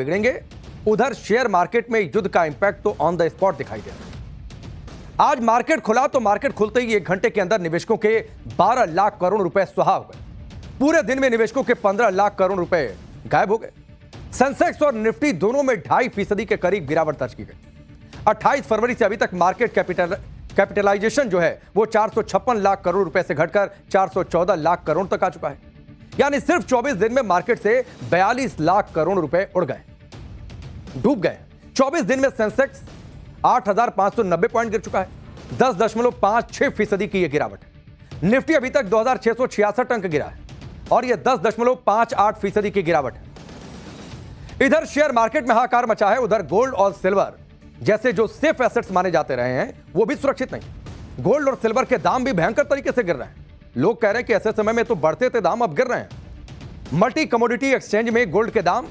बिगड़ेंगे, उधर share market में युद्ध का इंपैक्ट तो ऑन द स्पॉट दिखाई दे रहा है। आज मार्केट खुला तो मार्केट खुलते ही 1 घंटे के अंदर निवेशकों के 12 लाख करोड़ रुपए सुहा हो गए। पूरे दिन में निवेशकों के 15 लाख करोड़ रुपए गायब हो गए। सेंसेक्स और निफ्टी दोनों में 2.5% के करीब गिरावट दर्ज की गई। 28 फरवरी से अभी तक मार्केट कैपिटलाइजेशन जो है वो 456 लाख करोड़ रुपए से घटकर 414 लाख करोड़ तक आ चुका है। यानी सिर्फ 24 दिन में मार्केट से 42 लाख करोड़ रुपए उड़ गए, डूब गए। 24 दिन में सेंसेक्स 8,590 पॉइंट गिर चुका है, 10.56% की यह गिरावट है। निफ्टी अभी तक 2,666 अंक गिरा है और यह 10.58% की गिरावट है। इधर शेयर मार्केट में हाहाकार मचा है, उधर गोल्ड और सिल्वर जैसे जो सेफ एसेट्स माने जाते रहे हैं वो भी सुरक्षित नहीं। गोल्ड और सिल्वर के दाम भी भयंकर तरीके से गिर रहे हैं। लोग कह रहे हैं कि ऐसे समय में तो बढ़ते थे दाम, अब गिर रहे हैं। मल्टी कमोडिटी एक्सचेंज में गोल्ड के दाम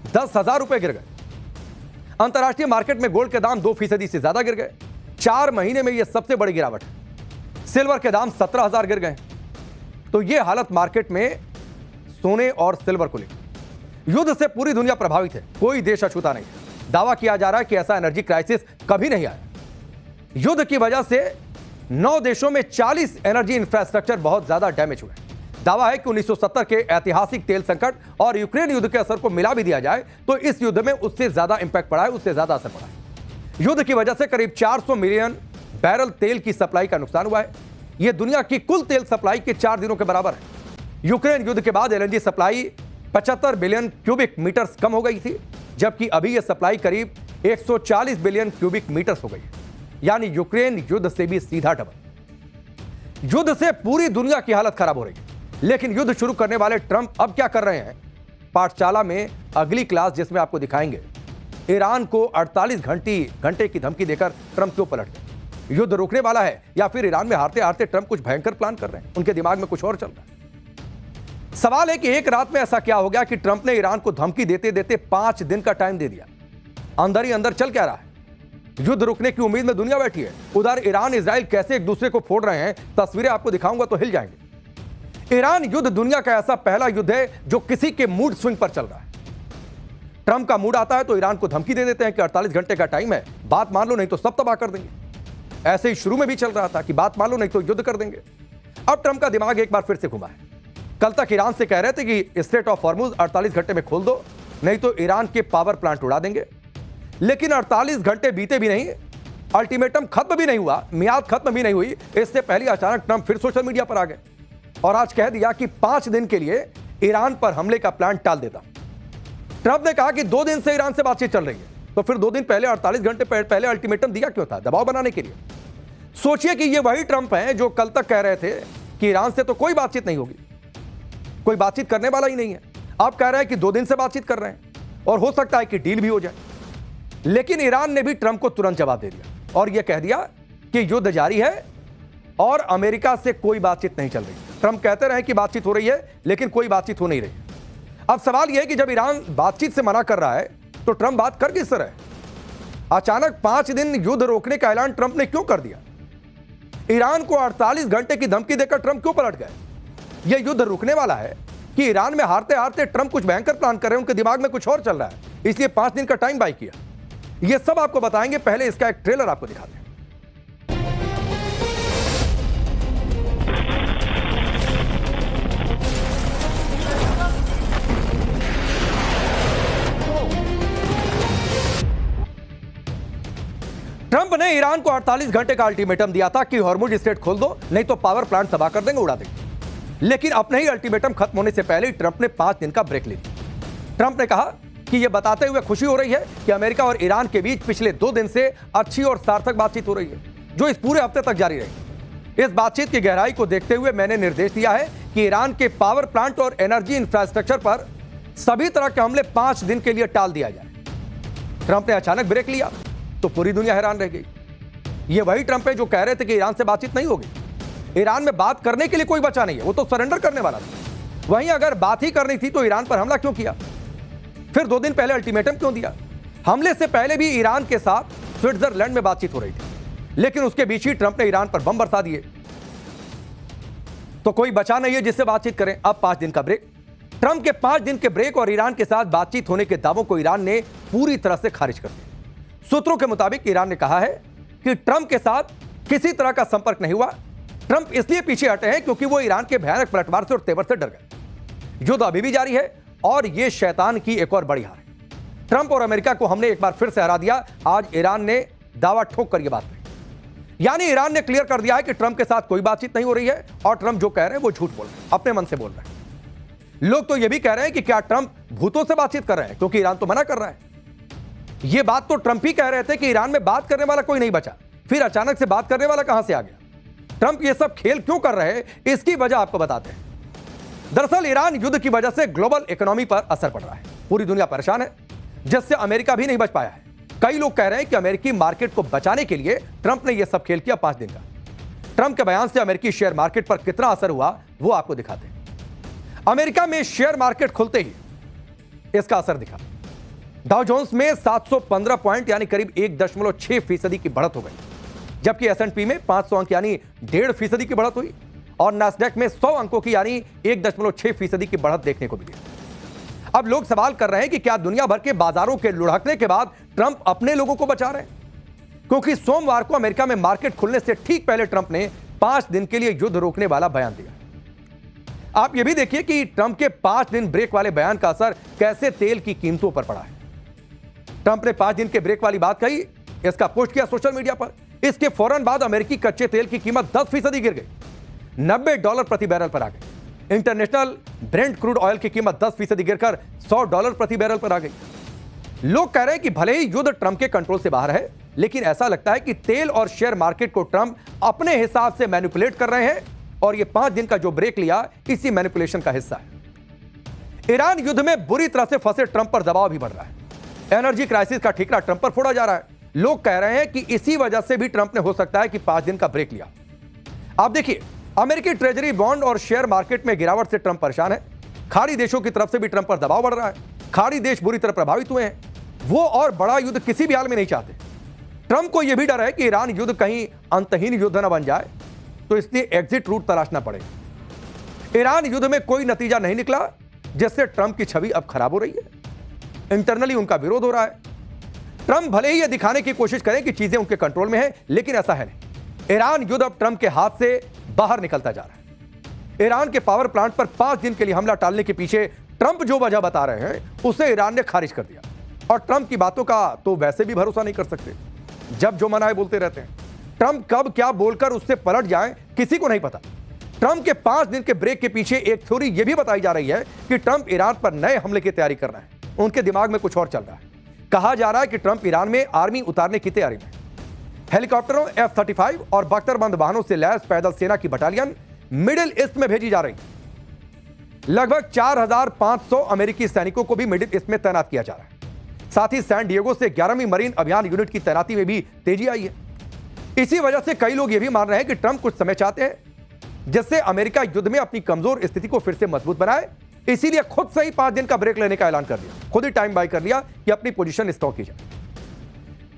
10,000 रुपए गिर गए। अंतरराष्ट्रीय मार्केट में गोल्ड के दाम 2% से ज्यादा गिर गए। 4 महीने में यह सबसे बड़ी गिरावट है। सिल्वर के दाम 17,000 गिर गए। तो यह हालत मार्केट में सोने और सिल्वर को लेकर। युद्ध से पूरी दुनिया प्रभावित है, कोई देश अछूता नहीं है। दावा किया जा रहा है कि ऐसा एनर्जी क्राइसिस कभी नहीं आया। युद्ध की वजह से 9 देशों में 40 एनर्जी इंफ्रास्ट्रक्चर बहुत ज्यादा डैमेज हुए। दावा है कि 1970 के ऐतिहासिक तेल संकट और यूक्रेन युद्ध के असर को मिला भी दिया जाए तो इस युद्ध में उससे ज्यादा इंपैक्ट पड़ा है, उससे ज्यादा असर पड़ा है। युद्ध की वजह से करीब 400 मिलियन बैरल तेल की सप्लाई का नुकसान हुआ है। यह दुनिया की कुल तेल सप्लाई के 4 दिनों के बराबर है। यूक्रेन युद्ध के बाद LNG supply 75 billion cubic metres कम हो गई थी, जबकि अभी यह सप्लाई करीब 140 बिलियन क्यूबिक मीटर्स हो गई है। यानी यूक्रेन युद्ध से भी सीधा डबल। युद्ध से पूरी दुनिया की हालत खराब हो रही है। लेकिन युद्ध शुरू करने वाले ट्रंप अब क्या कर रहे हैं? पाठशाला में अगली क्लास जिसमें आपको दिखाएंगे ईरान को 48 घंटे की धमकी देकर ट्रंप क्यों पलट गए। युद्ध रोकने वाला है या फिर ईरान में हारते हारते ट्रंप कुछ भयंकर प्लान कर रहे हैं, उनके दिमाग में कुछ और चल रहा है। सवाल है कि एक रात में ऐसा क्या हो गया कि ट्रंप ने ईरान को धमकी देते देते 5 दिन का टाइम दे दिया। अंदर ही अंदर चल क्या रहा है? युद्ध रुकने की उम्मीद में दुनिया बैठी है। उधर ईरान इजराइल कैसे एक दूसरे को फोड़ रहे हैं, तस्वीरें आपको दिखाऊंगा तो हिल जाएंगे। ईरान युद्ध दुनिया का ऐसा पहला युद्ध है जो किसी के मूड स्विंग पर चल रहा है। ट्रंप का मूड आता है तो ईरान को धमकी दे देते हैं कि 48 घंटे का टाइम है, बात मान लो नहीं तो सब तबाह कर देंगे। ऐसे ही शुरू में भी चल रहा था कि बात मान लो नहीं तो युद्ध कर देंगे। अब ट्रंप का दिमाग एक बार फिर से घुमा है। कल तक ईरान से कह रहे थे कि स्ट्रेट ऑफ हॉर्मुज 48 घंटे में खोल दो, नहीं तो ईरान के पावर प्लांट उड़ा देंगे। लेकिन 48 घंटे बीते भी नहीं, अल्टीमेटम खत्म भी नहीं हुआ, मियाद खत्म भी नहीं हुई, इससे पहले अचानक ट्रंप फिर सोशल मीडिया पर आ गए और आज कह दिया कि 5 दिन के लिए ईरान पर हमले का प्लान टाल देता। ट्रंप ने कहा कि 2 दिन से ईरान से बातचीत चल रही है, तो फिर 2 दिन पहले 48 घंटे पहले अल्टीमेटम दिया क्यों था? दबाव बनाने के लिए। सोचिए कि ये वही ट्रंप हैं जो कल तक कह रहे थे कि ईरान से तो कोई बातचीत नहीं होगी, कोई बातचीत करने वाला ही नहीं है। आप कह रहे हैं कि 2 दिन से बातचीत कर रहे हैं और हो सकता है कि डील भी हो जाए। लेकिन ईरान ने भी ट्रंप को तुरंत जवाब दे दिया और यह कह दिया कि युद्ध जारी है और अमेरिका से कोई बातचीत नहीं चल रही। ट्रंप कहते रहे कि बातचीत हो रही है, लेकिन कोई बातचीत हो नहीं रही। अब सवाल यह है कि जब ईरान बातचीत से मना कर रहा है तो ट्रंप बात कर किस तरह है? अचानक 5 दिन युद्ध रोकने का ऐलान ट्रंप ने क्यों कर दिया? ईरान को 48 घंटे की धमकी देकर ट्रंप क्यों पलट गए? यह युद्ध रुकने वाला है कि ईरान में हारते हारते ट्रंप कुछ भयंकर प्लान कर रहे हैं, उनके दिमाग में कुछ और चल रहा है, इसलिए 5 दिन का टाइम बाय किया। यह सब आपको बताएंगे, पहले इसका एक ट्रेलर आपको दिखाते हैं। ट्रंप ने ईरान को 48 घंटे का अल्टीमेटम दिया था कि हॉर्मुज स्ट्रेट खोल दो, नहीं तो पावर प्लांट तबाह कर देंगे, उड़ा देंगे। लेकिन अपने ही अल्टीमेटम खत्म होने से पहले ही ट्रंप ने 5 दिन का ब्रेक ले लिया। ट्रंप ने कहा कि यह बताते हुए खुशी हो रही है कि अमेरिका और ईरान के बीच पिछले 2 दिन से अच्छी और सार्थक बातचीत हो रही है, जो इस पूरे हफ्ते तक जारी रही। इस बातचीत की गहराई को देखते हुए मैंने निर्देश दिया है कि ईरान के पावर प्लांट और एनर्जी इंफ्रास्ट्रक्चर पर सभी तरह के हमले 5 दिन के लिए टाल दिया जाए। ट्रंप ने अचानक ब्रेक लिया तो पूरी दुनिया हैरान रह गई। यह वही ट्रंप है जो कह रहे थे कि ईरान से बातचीत नहीं होगी। ईरान में बात करने के लिए कोई बचा नहीं है, वो तो सरेंडर करने वाला था। वहीं अगर बात ही करनी थी तो ईरान पर हमला क्यों किया? फिर 2 दिन पहले अल्टीमेटम क्यों दिया? हमले से पहले भी ईरान के साथ स्विट्जरलैंड में बातचीत हो रही थी, लेकिन उसके बीच ही ट्रंप ने ईरान पर बम बरसा दिए। तो कोई बचा नहीं है जिससे बातचीत करें। अब 5 दिन का ब्रेक। ट्रंप के 5 दिन के ब्रेक और ईरान के साथ बातचीत होने के दावों को ईरान ने पूरी तरह से खारिज कर दिया। सूत्रों के मुताबिक ईरान ने कहा है कि ट्रंप के साथ किसी तरह का संपर्क नहीं हुआ। ट्रंप इसलिए पीछे हटे हैं क्योंकि वो ईरान के भयानक पलटवार से और तेवर से डर गए। युद्ध अभी भी जारी है और यह शैतान की एक और बड़ी हार है। ट्रंप और अमेरिका को हमने एक बार फिर से हरा दिया। आज ईरान ने दावा ठोक कर यह बात कही, यानी ईरान ने क्लियर कर दिया है कि ट्रंप के साथ कोई बातचीत नहीं हो रही है और ट्रंप जो कह रहे हैं वो झूठ बोल रहे हैं, अपने मन से बोल रहे हैं। लोग तो यह भी कह रहे हैं कि क्या ट्रंप भूतों से बातचीत कर रहे हैं, क्योंकि ईरान तो मना कर रहा है। यह बात तो ट्रंप ही कह रहे थे कि ईरान में बात करने वाला कोई नहीं बचा, फिर अचानक से बात करने वाला कहां से आ गया। ट्रंप ये सब खेल क्यों कर रहे हैं, इसकी वजह आपको बताते हैं। दरअसल ईरान युद्ध की वजह से ग्लोबल इकोनॉमी पर असर पड़ रहा है। पूरी दुनिया परेशान है, जिससे अमेरिका भी नहीं बच पाया है। कई लोग कह रहे हैं कि अमेरिकी मार्केट को बचाने के लिए ट्रंप ने यह सब खेल किया 5 दिन का। ट्रंप के बयान से अमेरिकी शेयर मार्केट पर कितना असर हुआ वो आपको दिखाते हैं। अमेरिका में शेयर मार्केट खुलते ही इसका असर दिखा। डाउ जोन्स में 715 पॉइंट यानी करीब 1.6% की बढ़त हो गई, जबकि S&P में 500 अंक यानी 1.5% की बढ़त हुई और नास्डैक में 100 अंकों की यानी 1.6% की बढ़त देखने को मिली। अब लोग सवाल कर रहे हैं कि क्या दुनिया भर के बाजारों के लुढ़कने के बाद ट्रंप अपने लोगों को बचा रहे हैं, क्योंकि सोमवार को अमेरिका में मार्केट खुलने से ठीक पहले ट्रंप ने 5 दिन के लिए युद्ध रोकने वाला बयान दिया। आप यह भी देखिए कि ट्रंप के 5 दिन ब्रेक वाले बयान का असर कैसे तेल की कीमतों पर पड़ा है। ट्रंप ने 5 दिन के ब्रेक वाली बात कही, इसका पोस्ट किया सोशल मीडिया पर। इसके फौरन बाद अमेरिकी कच्चे तेल की कीमत 10% गिर गई, $90 प्रति बैरल पर आ गई। इंटरनेशनल ब्रेंट क्रूड ऑयल की कीमत 10% गिरकर $100 प्रति बैरल पर आ गई। लोग कह रहे हैं कि भले ही युद्ध ट्रंप के कंट्रोल से बाहर है, लेकिन ऐसा लगता है कि तेल और शेयर मार्केट को ट्रंप अपने हिसाब से मैनिपुलेट कर रहे हैं और यह 5 दिन का जो ब्रेक लिया इसी मैनिपुलेशन का हिस्सा है। ईरान युद्ध में बुरी तरह से फंसे ट्रंप पर दबाव भी बढ़ रहा है। एनर्जी क्राइसिस का ठिकरा ट्रंप पर फोड़ा जा रहा है। लोग कह रहे हैं कि इसी वजह से भी ट्रंप ने हो सकता है कि 5 दिन का ब्रेक लिया। आप देखिए, अमेरिकी ट्रेजरी बॉन्ड और शेयर मार्केट में गिरावट से ट्रंप परेशान है। खाड़ी देशों की तरफ से भी ट्रंप पर दबाव बढ़ रहा है। खाड़ी देश बुरी तरह प्रभावित हुए हैं। वो और बड़ा युद्ध किसी भी हाल में नहीं चाहते। ट्रंप को यह भी डर है कि ईरान युद्ध कहीं अंतहीन युद्ध न बन जाए, तो इसलिए एग्जिट रूट तलाशना पड़ेगा। ईरान युद्ध में कोई नतीजा नहीं निकला, जिससे ट्रंप की छवि अब खराब हो रही है। इंटरनली उनका विरोध हो रहा है। ट्रंप भले ही यह दिखाने की कोशिश करें कि चीजें उनके कंट्रोल में है, लेकिन ऐसा है नहीं। ईरान युद्ध अब ट्रंप के हाथ से बाहर निकलता जा रहा है। ईरान के पावर प्लांट पर 5 दिन के लिए हमला टालने के पीछे ट्रंप जो वजह बता रहे हैं, उसे ईरान ने खारिज कर दिया। और ट्रंप की बातों का तो वैसे भी भरोसा नहीं कर सकते। जब जो मनाए बोलते रहते हैं। ट्रंप कब क्या बोलकर उससे पलट जाए किसी को नहीं पता। ट्रंप के 5 दिन के ब्रेक के पीछे एक थ्योरी यह भी बताई जा रही है कि ट्रंप ईरान पर नए हमले की तैयारी कर रहे हैं। उनके दिमाग में कुछ और चल रहा है। कहा जा रहा है कि ट्रंप ईरान में आर्मी उतारने की तैयारी में हेलीकॉप्टरों, F-35 और बख्तरबंद वाहनों से लैस पैदल सेना की बटालियन मिडिल ईस्ट में भेजी जा रही। लगभग 4500 अमेरिकी सैनिकों को भी मिडिल ईस्ट में तैनात किया जा रहा है। साथ ही सैन डिएगो से 11वीं मरीन अभियान यूनिट की तैनाती में भी तेजी आई है। इसी वजह से कई लोग यह भी मान रहे हैं कि ट्रंप कुछ समय चाहते हैं, जिससे अमेरिका युद्ध में अपनी कमजोर स्थिति को फिर से मजबूत बनाए। इसीलिए खुद से ही 5 दिन का ब्रेक लेने का ऐलान कर दिया। खुद ही टाइम बाय कर लिया कि अपनी पोजीशन स्टॉक की जाए।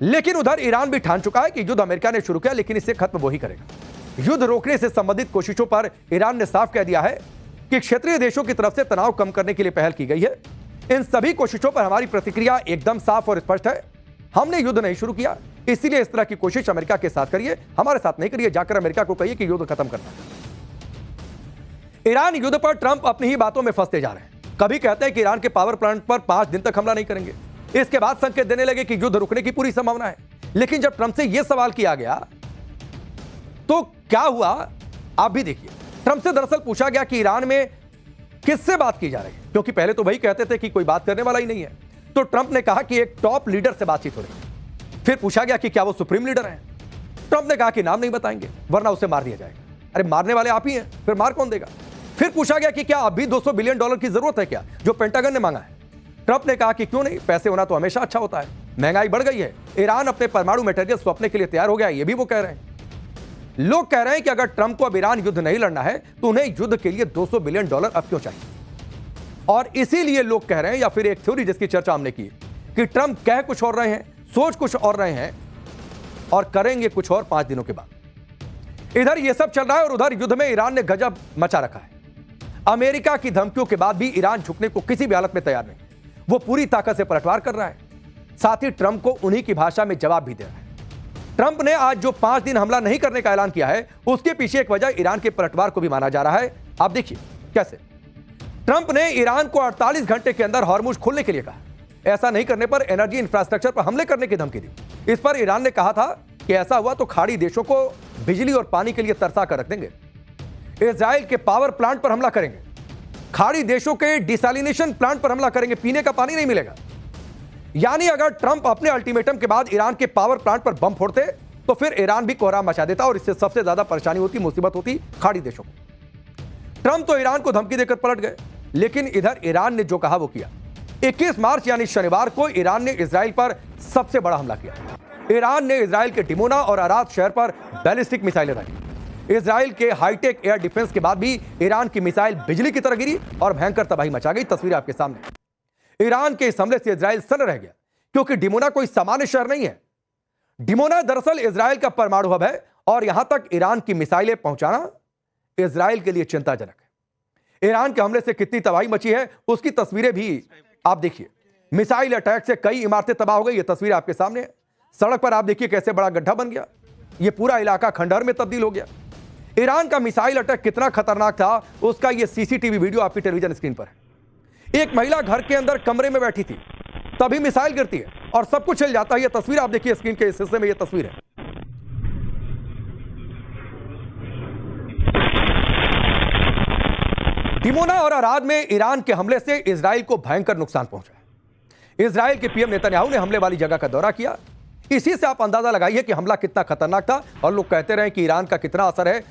लेकिन उधर ईरान भी ठान चुका है कि युद्ध अमेरिका ने शुरू किया, लेकिन इसे खत्म वही करेगा। युद्ध रोकने से संबंधित कोशिशों पर ईरान ने साफ कह दिया है कि क्षेत्रीय देशों की तरफ से तनाव कम करने के लिए पहल की गई है। इन सभी कोशिशों पर हमारी प्रतिक्रिया एकदम साफ और स्पष्ट है। हमने युद्ध नहीं शुरू किया, इसीलिए इस तरह की कोशिश अमेरिका के साथ करिए, हमारे साथ नहीं करिए। जाकर अमेरिका को कहिए कि युद्ध खत्म करना है। ईरान युद्ध पर ट्रंप अपनी ही बातों में फंसते जा रहे हैं। कभी कहते हैं कि ईरान के पावर प्लांट पर 5 दिन तक हमला नहीं करेंगे, इसके बाद संकेत देने लगे कि युद्ध रुकने की पूरी संभावना है। लेकिन जब ट्रंप से यह सवाल किया गया तो क्या हुआ आप भी देखिए। ट्रंप से दरअसल पूछा गया कि ईरान में किससे बात की जा रही है, क्योंकि पहले तो वही कहते थे कि कोई बात करने वाला ही नहीं है। तो ट्रंप ने कहा कि एक टॉप लीडर से बातचीत हो रही है। फिर पूछा गया कि क्या वो सुप्रीम लीडर हैं। ट्रंप ने कहा कि नाम नहीं बताएंगे वरना उसे मार दिया जाएगा। अरे मारने वाले आप ही हैं, फिर मार कौन देगा। फिर पूछा गया कि क्या अभी $200 बिलियन की जरूरत है क्या, जो पेंटागन ने मांगा है। ट्रंप ने कहा कि क्यों नहीं, पैसे होना तो हमेशा अच्छा होता है। महंगाई बढ़ गई है, ईरान अपने परमाणु मटेरियल स्वप्न के लिए तैयार हो गया है, ये भी वो कह रहे हैं। लोग कह रहे हैं कि अगर ट्रंप को अब ईरान युद्ध नहीं लड़ना है तो उन्हें युद्ध के लिए $200 बिलियन अब क्यों चाहिए। और इसीलिए लोग कह रहे हैं, या फिर एक थ्योरी जिसकी चर्चा हमने की, कि ट्रंप कह कुछ और रहे हैं, सोच कुछ और रहे हैं और करेंगे कुछ और 5 दिनों के बाद। इधर यह सब चल रहा है और उधर युद्ध में ईरान ने गजब मचा रखा है। अमेरिका की धमकियों के बाद भी ईरान झुकने को किसी भी हालत में तैयार नहीं। वो पूरी ताकत से पलटवार कर रहा है, साथ ही ट्रंप को उन्हीं की भाषा में जवाब भी दे रहा है। ट्रंप ने आज जो 5 दिन हमला नहीं करने का ऐलान किया है, उसके पीछे एक वजह ईरान के पलटवार को भी माना जा रहा है। आप देखिए कैसे ट्रंप ने ईरान को 48 घंटे के अंदर हॉर्मुज खोलने के लिए कहा। ऐसा नहीं करने पर एनर्जी इंफ्रास्ट्रक्चर पर हमले करने की धमकी दी। इस पर ईरान ने कहा था कि ऐसा हुआ तो खाड़ी देशों को बिजली और पानी के लिए तरसा कर रख देंगे। इजराइल के पावर प्लांट पर हमला करेंगे, खाड़ी देशों के डिसैलिनेशन प्लांट पर हमला करेंगे, पीने का पानी नहीं मिलेगा। यानी अगर ट्रंप अपने अल्टीमेटम के बाद ईरान के पावर प्लांट पर बम फोड़ते तो फिर ईरान भी कोहराम मचा देता और इससे सबसे ज्यादा परेशानी होती, मुसीबत होती खाड़ी देशों को। ट्रंप तो ईरान को धमकी देकर पलट गए, लेकिन इधर ईरान ने जो कहा वो किया। 21 मार्च यानी शनिवार को ईरान ने इजराइल पर सबसे बड़ा हमला किया। ईरान ने इजराइल के डिमोना और अराद शहर पर बैलिस्टिक मिसाइलें दागी। इजराइल के हाईटेक एयर डिफेंस के बाद भी ईरान की मिसाइल बिजली की तरह गिरी और भयंकर तबाही मचा गई। तस्वीर आपके सामने। ईरान के इस हमले से इजराइल सन्न रह गया, क्योंकि डिमोना कोई सामान्य शहर नहीं है। डिमोना दरअसल इजराइल का परमाणु हब है और यहां तक ईरान की मिसाइलें पहुंचाना इजराइल के लिए चिंताजनक है। ईरान के हमले से कितनी तबाही मची है उसकी तस्वीरें भी आप देखिए। मिसाइल अटैक से कई इमारतें तबाह हो गई। ये तस्वीर आपके सामने है। सड़क पर आप देखिए कैसे बड़ा गड्ढा बन गया। ये पूरा इलाका खंडहर में तब्दील हो गया। ईरान का मिसाइल अटैक कितना खतरनाक था उसका ये सीसीटीवी वीडियो आपकी टेलीविजन स्क्रीन पर है। एक महिला घर के अंदर कमरे में बैठी थी, तभी मिसाइल गिरती है और सब कुछ हिल जाता है। ये तस्वीर आप देखिए स्क्रीन के इस हिस्से में, ये तस्वीर है। डिमोना और अराद में ईरान के हमले से इजराइल को भयंकर नुकसान पहुंचा। इजराइल के पीएम नेतन्याहू ने हमले वाली जगह का दौरा किया। इसी से आप अंदाजा लगाइए कि हमला कितना खतरनाक था और लोग कहते रहे कि ईरान का कितना असर है